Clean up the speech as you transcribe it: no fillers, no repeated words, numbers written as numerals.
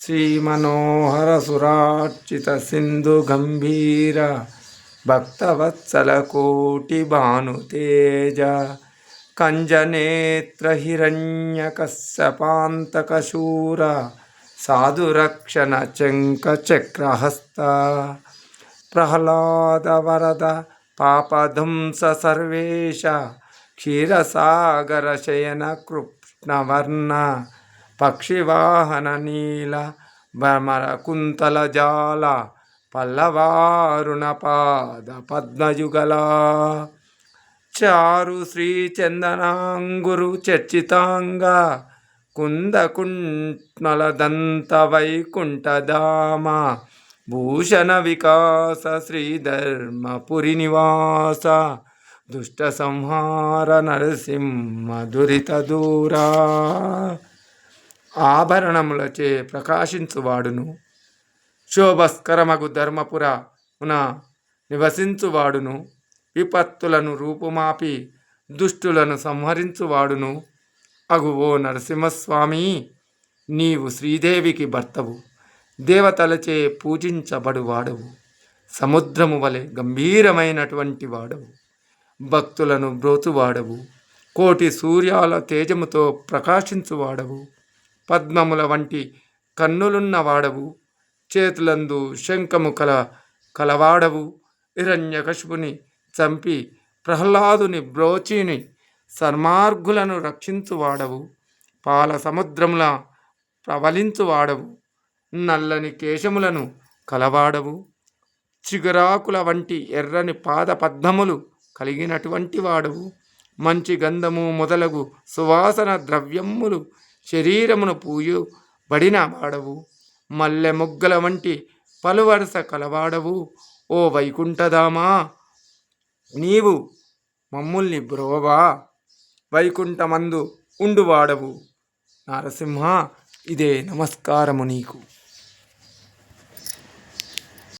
శ్రీమనోహర సురార్చిత సింధు గంభీర భక్తవత్సల కోటి భానుతేజ కంజనేత్ర హిరణ్యకశ్యపాంతక శూర సాధురక్షణ చంక చక్రహస్త ప్రహ్లాద వరద పాపధంస సర్వేశ క్షీరసాగర శయన కృష్ణవర్ణ పక్షివాహన నీల భ్రమర కుంతల జాల పల్లవారుణ పాద పద్మయుగల చారు శ్రీ చందనాంగురు చర్చితాంగ కుందకుంట్నల దంత వైకుంఠధామ భూషణ వికాస శ్రీధర్మపురి నివాస దుష్ట సంహార నరసింహ దురిత దూరా ఆభరణములచే ప్రకాశించువాడును శోభస్కరమగు ధర్మపురమున నివసించువాడును విపత్తులను రూపుమాపి దుష్టులను సంహరించువాడును అగు ఓ నరసింహస్వామి, నీవు శ్రీదేవికి భర్తవు, దేవతలచే పూజించబడువాడవు, సముద్రము వలె గంభీరమైనటువంటి వాడవు, భక్తులను బ్రోచువాడవు, కోటి సూర్యాల తేజముతో ప్రకాశించువాడవు, పద్మముల వంటి కన్నులున్నవాడవు, చేతులందు శంఖము కలవాడవు, హిరణ్యకశిపుని చంపి ప్రహ్లాదుని బ్రోచిని సన్మార్గులను రక్షించువాడవు, పాల సముద్రముల ప్రవలించువాడవు, నల్లని కేశములను కలవాడవు, చిగురాకుల వంటి ఎర్రని పాద పద్మములు కలిగినటువంటి వాడవు, మంచి గంధము మొదలగు సువాసన ద్రవ్యములు శరీరమును పూయబడిన వాడవు, మల్లె మొగ్గల వంటి పలువరస కలవాడవు. ఓ వైకుంఠధామా, నీవు మమ్ముల్ని బ్రోవా, వైకుంఠమందు ఉండువాడవు. నరసింహ, ఇదే నమస్కారము నీకు.